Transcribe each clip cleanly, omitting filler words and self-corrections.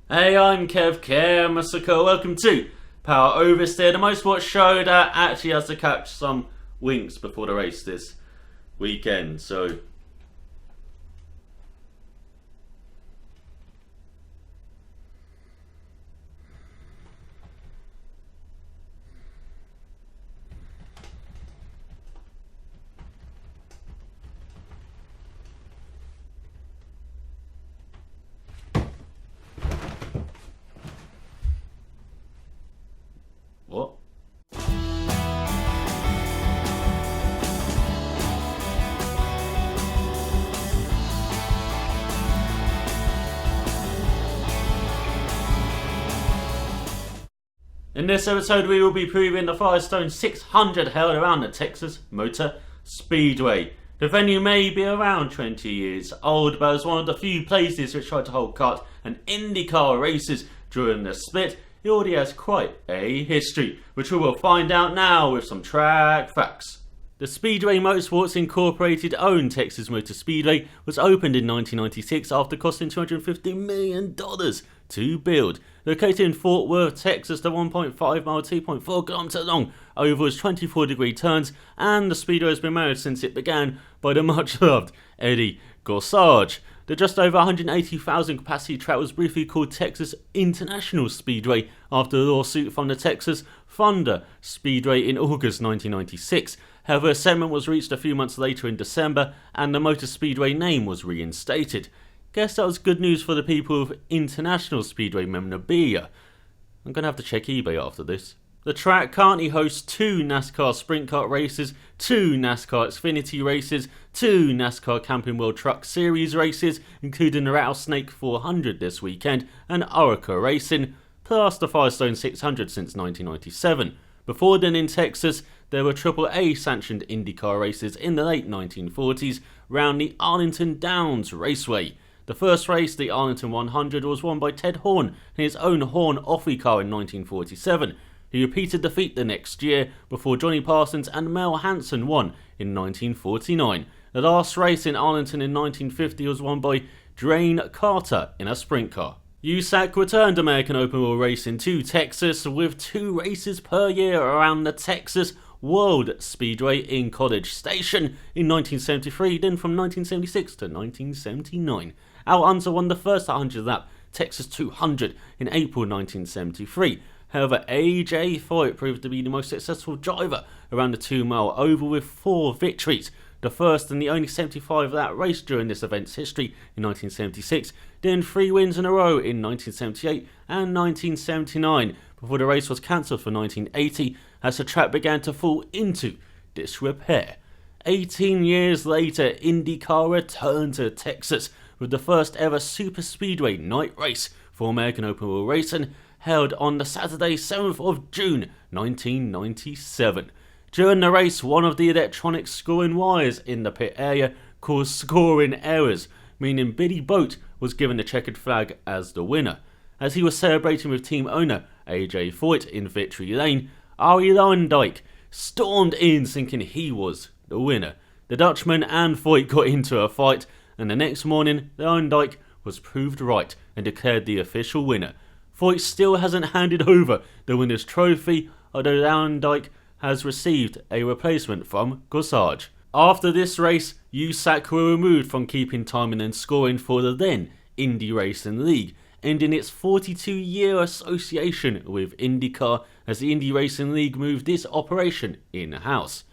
Hey, I'm Kev Masako. Welcome to Power Oversteer, the motorsport show that actually has to catch some winks before the race this weekend. So, what? In this episode, we will be previewing the Firestone 600 held around the Texas Motor Speedway. The venue may be around 20 years old, but is one of the few places which tried to hold kart and IndyCar races during the split. It already has quite a history, which we will find out now with some track facts. The Speedway Motorsports Incorporated owned Texas Motor Speedway was opened in 1996 after costing $250 million to build. Located in Fort Worth, Texas, the 1.5 mile, 2.4 kilometer long oval has 24-degree turns, and the Speedway has been managed since it began by the much loved Eddie Gorsuch. The just over 180,000 capacity track was briefly called Texas International Speedway after a lawsuit from the Texas Thunder Speedway in August 1996. However, a settlement was reached a few months later in December, and the Motor Speedway name was reinstated. Guess that was good news for the people of International Speedway memorabilia. I'm going to have to check eBay after this. The track currently hosts 2 NASCAR Sprint Kart races, 2 NASCAR Xfinity races, 2 NASCAR Camping World Truck Series races, including the Rattlesnake 400 this weekend, and Orica Racing, plus the Firestone 600 since 1997. Before then in Texas, there were AAA sanctioned IndyCar races in the late 1940s round the Arlington Downs Raceway. The first race, the Arlington 100, was won by Ted Horn in his own Horn Offie car in 1947. He repeated the feat the next year before Johnny Parsons and Mel Hansen won in 1949. The last race in Arlington in 1950 was won by Drain Carter in a sprint car. USAC returned American Open Wheel Racing to Texas with 2 races per year around the Texas World Speedway in College Station in 1973, then from 1976 to 1979. Al Unser won the first 100-lap Texas 200 in April 1973. However, AJ Foyt proved to be the most successful driver around the 2-mile oval with 4 victories. The first and the only 75-lap race during this event's history in 1976, then 3 wins in a row in 1978 and 1979, before the race was cancelled for 1980 as the track began to fall into disrepair. 18 years later, IndyCar returned to Texas with the first ever Super Speedway night race for American Open Wheel Racing, held on the Saturday 7th of June 1997. During the race, one of the electronic scoring wires in the pit area caused scoring errors, meaning Billy Boat was given the checkered flag as the winner. As he was celebrating with team owner AJ Foyt in victory lane, Arie Luyendyk stormed in thinking he was the winner. The Dutchman and Foyt got into a fight, and the next morning Luyendyk was proved right and declared the official winner. Foyt still hasn't handed over the winner's trophy, although Luyendyk has received a replacement from Gorsuch. After this race, USAC were removed from keeping timing and scoring for the then Indy Racing League, ending its 42-year association with IndyCar as the Indy Racing League moved its operation in-house.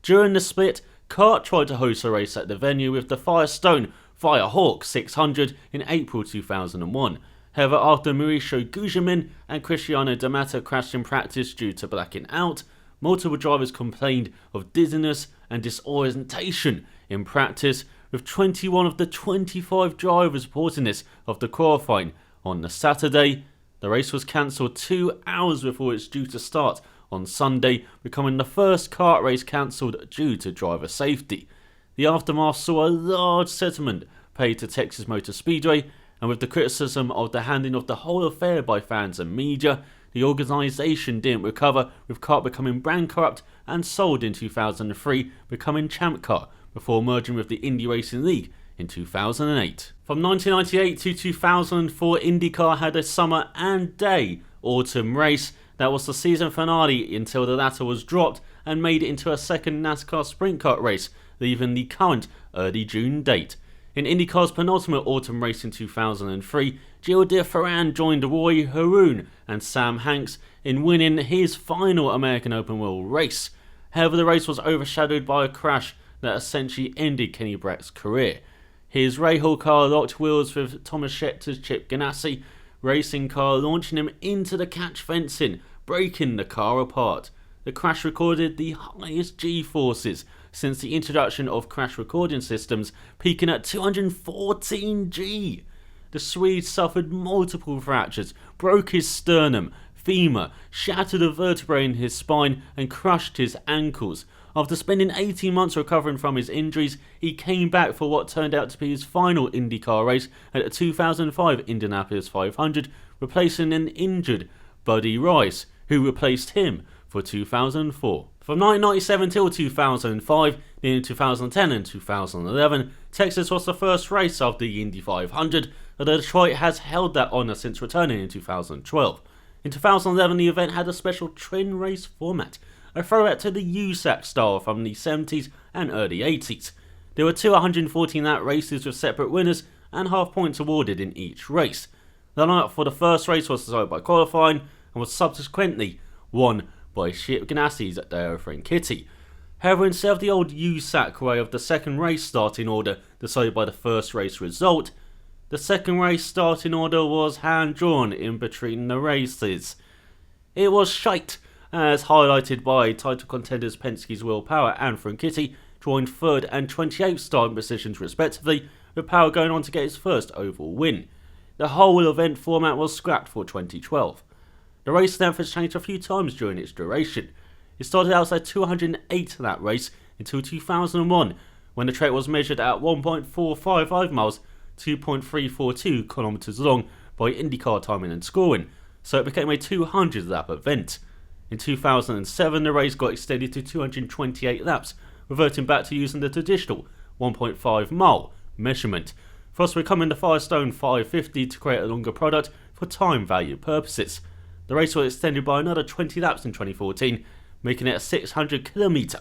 During the split, Kart tried to host a race at the venue with the Firestone Firehawk 600 in April 2001. However, after Mauricio Gugelmin and Cristiano D'Amato crashed in practice due to blacking out, multiple drivers complained of dizziness and disorientation in practice, with 21 of the 25 drivers reporting this after qualifying on the Saturday. The race was cancelled 2 hours before it's due to start on Sunday, becoming the first kart race cancelled due to driver safety. The aftermath saw a large settlement paid to Texas Motor Speedway, and with the criticism of the handling of the whole affair by fans and media, the organisation didn't recover, with kart becoming brand corrupt and sold in 2003, becoming Champ Car, before merging with the Indy Racing League in 2008. From 1998 to 2004, IndyCar had a summer and day autumn race that was the season finale until the latter was dropped and made it into a second NASCAR Sprint Car race, leaving the current early June date. In IndyCar's penultimate autumn race in 2003, Gilles de Ferran joined Roy Haroon and Sam Hanks in winning his final American Open World race. However, the race was overshadowed by a crash that essentially ended Kenny Brackett's career. His Rahal car locked wheels with Thomas Scheckter's Chip Ganassi racing car, launching him into the catch fencing, breaking the car apart. The crash recorded the highest G-forces since the introduction of crash recording systems, peaking at 214 G. The Swede suffered multiple fractures, broke his sternum, femur, shattered a vertebrae in his spine and crushed his ankles. After spending 18 months recovering from his injuries, he came back for what turned out to be his final IndyCar race at the 2005 Indianapolis 500, replacing an injured Buddy Rice, who replaced him for 2004. From 1997 till 2005, then in 2010 and 2011, Texas was the first race of the Indy 500, although Detroit has held that honour since returning in 2012. In 2011, the event had a special twin race format, a throwback to the USAC style from the 70s and early 80s. There were two 114-lap races with separate winners and half points awarded in each race. The lineup for the first race was decided by qualifying and was subsequently won by Chip Ganassi's Dale Franchitti. However, instead of the old USAC way of the second race starting order decided by the first race result, the second race starting order was hand-drawn in between the races. It was shite, as highlighted by title contenders Penske's Will Power and Franchitti drawing 3rd and 28th starting positions respectively, with Power going on to get his first oval win. The whole event format was scrapped for 2012. The race length has changed a few times during its duration. It started out as a 208-lap race until 2001, when the track was measured at 1.455 miles, 2.342 kilometers long by IndyCar timing and scoring, so it became a 200-lap event. In 2007, the race got extended to 228 laps, reverting back to using the traditional 1.5-mile measurement, thus becoming the Firestone 550 to create a longer product for time value purposes. The race was extended by another 20 laps in 2014, making it a 600-kilometer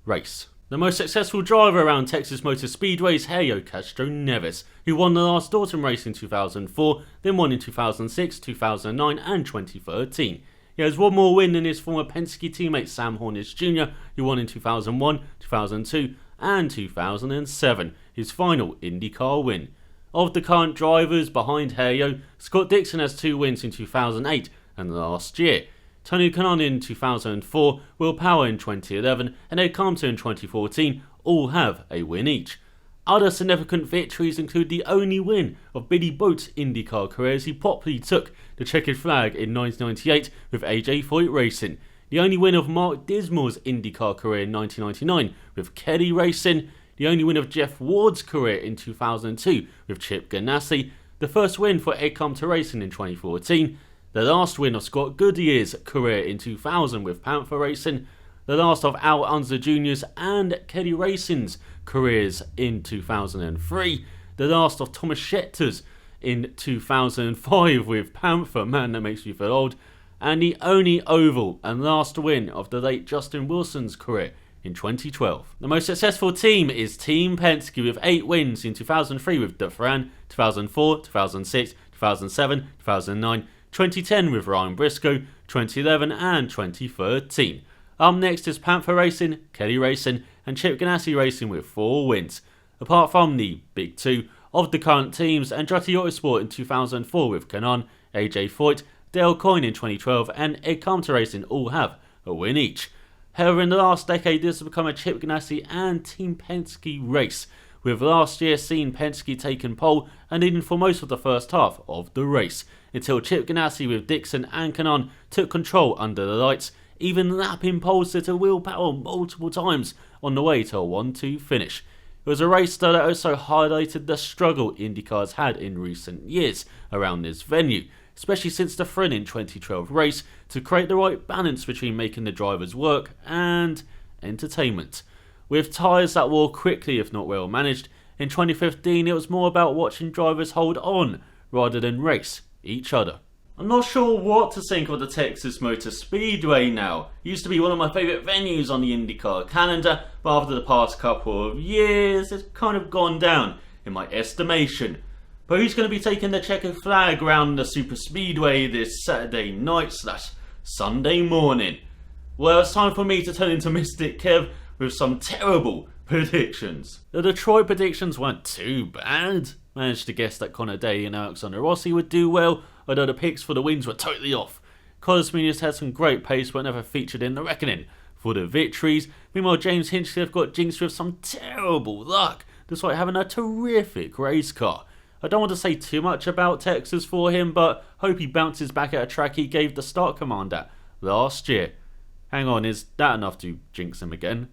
race. The most successful driver around Texas Motor Speedway is Helio Castro-Neves, who won the last autumn race in 2004, then won in 2006, 2009 and 2013. He has one more win than his former Penske teammate Sam Hornish Jr., who won in 2001, 2002 and 2007, his final IndyCar win. Of the current drivers behind Helio, Scott Dixon has 2 wins in 2008 and last year. Tony Kanaan in 2004, Will Power in 2011 and Ed Compton in 2014 all have a win each. Other significant victories include the only win of Billy Boat's IndyCar career as he properly took the checkered flag in 1998 with AJ Foyt Racing, the only win of Mark Dismall's IndyCar career in 1999 with Kelly Racing, the only win of Jeff Ward's career in 2002 with Chip Ganassi, the first win for Ed Compton Racing in 2014, the last win of Scott Goodyear's career in 2000 with Panther Racing, the last of Al Unser Jr.'s and Kelly Racing's careers in 2003, the last of Thomas Scheckter's in 2005 with Panther, man that makes me feel old, and the only oval and last win of the late Justin Wilson's career in 2012. The most successful team is Team Penske with 8 wins in 2003 with De Ferran, 2004, 2006, 2007, 2009, 2010 with Ryan Briscoe, 2011 and 2013. Up next is Panther Racing, Kelly Racing and Chip Ganassi Racing with 4 wins. Apart from the big 2 of the current teams, Andretti Autosport in 2004 with Kanaan, AJ Foyt, Dale Coyne in 2012 and Ed Compton Racing all have a win each. However, in the last decade this has become a Chip Ganassi and Team Penske race, with last year seeing Penske taking pole and leading for most of the first half of the race, until Chip Ganassi with Dixon and Kanaan took control under the lights, even lapping pole sitter Will Power multiple times on the way to a 1-2 finish. It was a race that also highlighted the struggle IndyCar's had in recent years around this venue, especially since the thrilling 2012 race, to create the right balance between making the drivers work and entertainment. With tyres that wore quickly if not well managed, In 2015 it was more about watching drivers hold on rather than race each other. I'm not sure what to think of the Texas Motor Speedway now. It used to be one of my favourite venues on the IndyCar calendar, but after the past couple of years it's kind of gone down in my estimation. But who's going to be taking the checkered flag around the Super Speedway this Saturday night / Sunday morning? Well, it's time for me to turn into Mystic Kev with some terrible predictions. The Detroit predictions weren't too bad. Managed to guess that Connor Daly and Alexander Rossi would do well, although the picks for the wins were totally off. Carlos Munoz had some great pace but never featured in the reckoning for the victories. Meanwhile, James Hinchcliffe got jinxed with some terrible luck, despite having a terrific race car. I don't want to say too much about Texas for him, but hope he bounces back at a track he gave the start command at last year. Hang on, is that enough to jinx him again?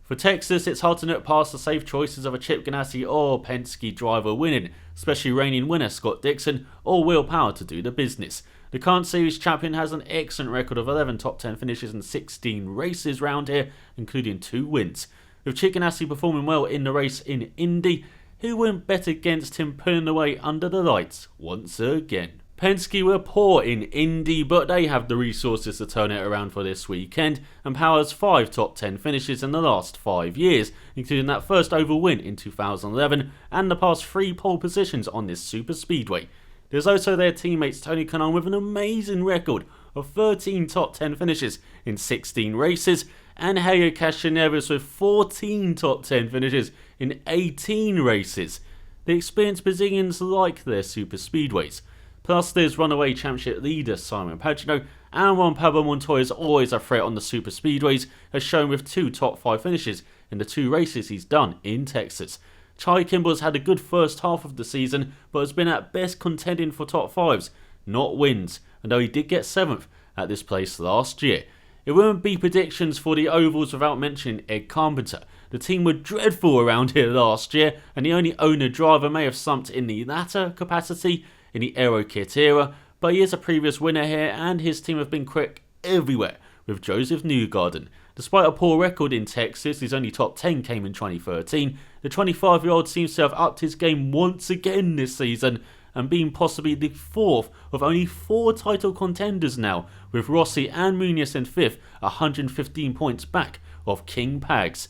For Texas, it's hard to look past the safe choices of a Chip Ganassi or Penske driver winning, especially reigning winner Scott Dixon or Will Power to do the business. The current series champion has an excellent record of 11 top 10 finishes in 16 races round here, including 2 wins. With Chip Ganassi performing well in the race in Indy, who wouldn't bet against him pulling away under the lights once again? Penske were poor in Indy, but they have the resources to turn it around for this weekend, and Power's 5 top 10 finishes in the last 5 years, including that first oval win in 2011 and the past 3 pole positions on this super speedway. There's also their teammates Tony Kanaan with an amazing record of 13 top 10 finishes in 16 races, and Helio Castroneves with 14 top 10 finishes in 18 races. The experienced Brazilians like their super speedways. Plus there's runaway championship leader Simon Pagenaud, and Juan Pablo Montoya is always a threat on the super speedways, as shown with 2 top 5 finishes in the 2 races he's done in Texas. Charlie Kimball's had a good first half of the season, but has been at best contending for top 5s, not wins, although he did get 7th at this place last year. It wouldn't be predictions for the ovals without mentioning Ed Carpenter. The team were dreadful around here last year, and the only owner-driver may have slumped in the latter capacity in the Aero Kit era, but he is a previous winner here, and his team have been quick everywhere with Joseph Newgarden. Despite a poor record in Texas, his only top 10 came in 2013, the 25-year-old seems to have upped his game once again this season, and being possibly the 4th of only 4 title contenders now, with Rossi and Munoz in 5th, 115 points back of King Pags.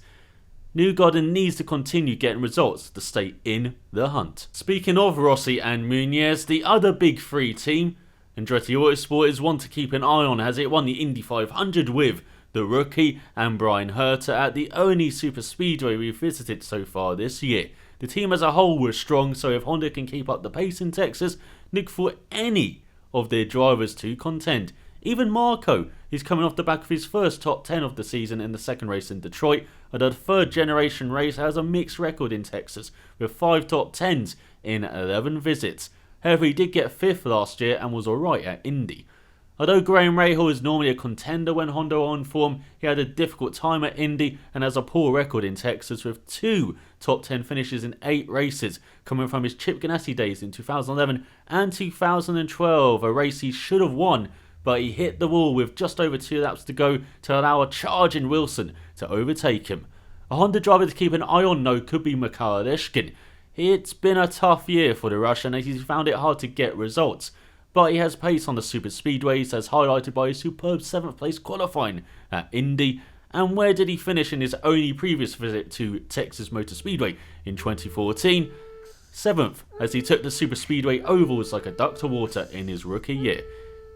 Newgarden needs to continue getting results to stay in the hunt. Speaking of Rossi and Munoz, the other big 3 team, Andretti Autosport, is one to keep an eye on as it won the Indy 500 with the rookie and Brian Herter at the only super speedway we've visited so far this year. The team as a whole was strong, so if Honda can keep up the pace in Texas, look for any of their drivers to contend. Even Marco is coming off the back of his first top 10 of the season in the second race in Detroit, and the 3rd generation race has a mixed record in Texas with 5 top 10s in 11 visits. However, he did get 5th last year and was alright at Indy. Although Graham Rahal is normally a contender when Honda are on form, he had a difficult time at Indy and has a poor record in Texas with 2 top 10 finishes in 8 races, coming from his Chip Ganassi days in 2011 and 2012, a race he should have won, but he hit the wall with just over 2 laps to go to allow a charging Wilson to overtake him. A Honda driver to keep an eye on though could be Mikhail Leshkin. It's been a tough year for the Russian and he's found it hard to get results, but he has pace on the super speedways as highlighted by his superb 7th place qualifying at Indy. And where did he finish in his only previous visit to Texas Motor Speedway in 2014? 7th, as he took the super speedway ovals like a duck to water in his rookie year.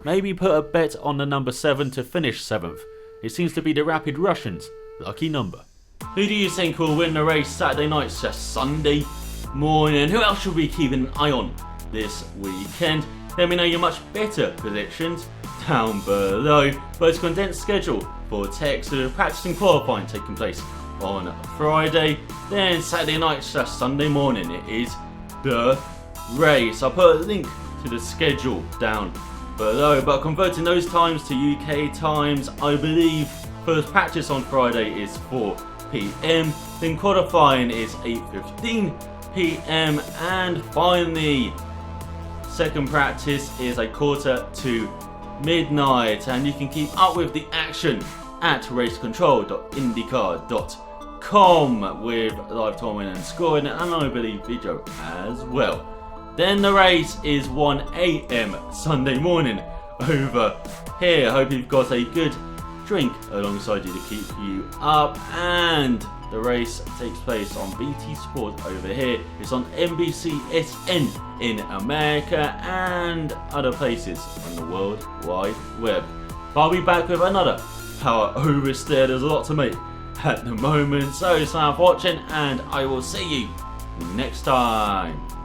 Maybe put a bet on the number 7 to finish 7th. It seems to be the Rapid Russians' lucky number. Who do you think will win the race Saturday night / Sunday morning? Who else should we keep an eye on this weekend? Let me know your much better predictions down below. But it's a condensed schedule for Texas, practicing qualifying taking place on Friday. Then Saturday night / Sunday morning it is the race. I'll put a link to the schedule down below, but converting those times to UK times, I believe first practice on Friday is 4 PM, then qualifying is 8:15 PM, and finally second practice is a quarter to midnight. And you can keep up with the action at racecontrol.indycar.com. ElusiveKev.com with live timing and scoring, and I believe video as well. Then the race is 1 AM Sunday morning over here. Hope you've got a good drink alongside you to keep you up, and the race takes place on BT Sport over here. It's on NBCSN in America and other places on the World Wide Web. But I'll be back with another Power Oversteer. There's a lot to make at the moment, so thanks for watching, and I will see you next time.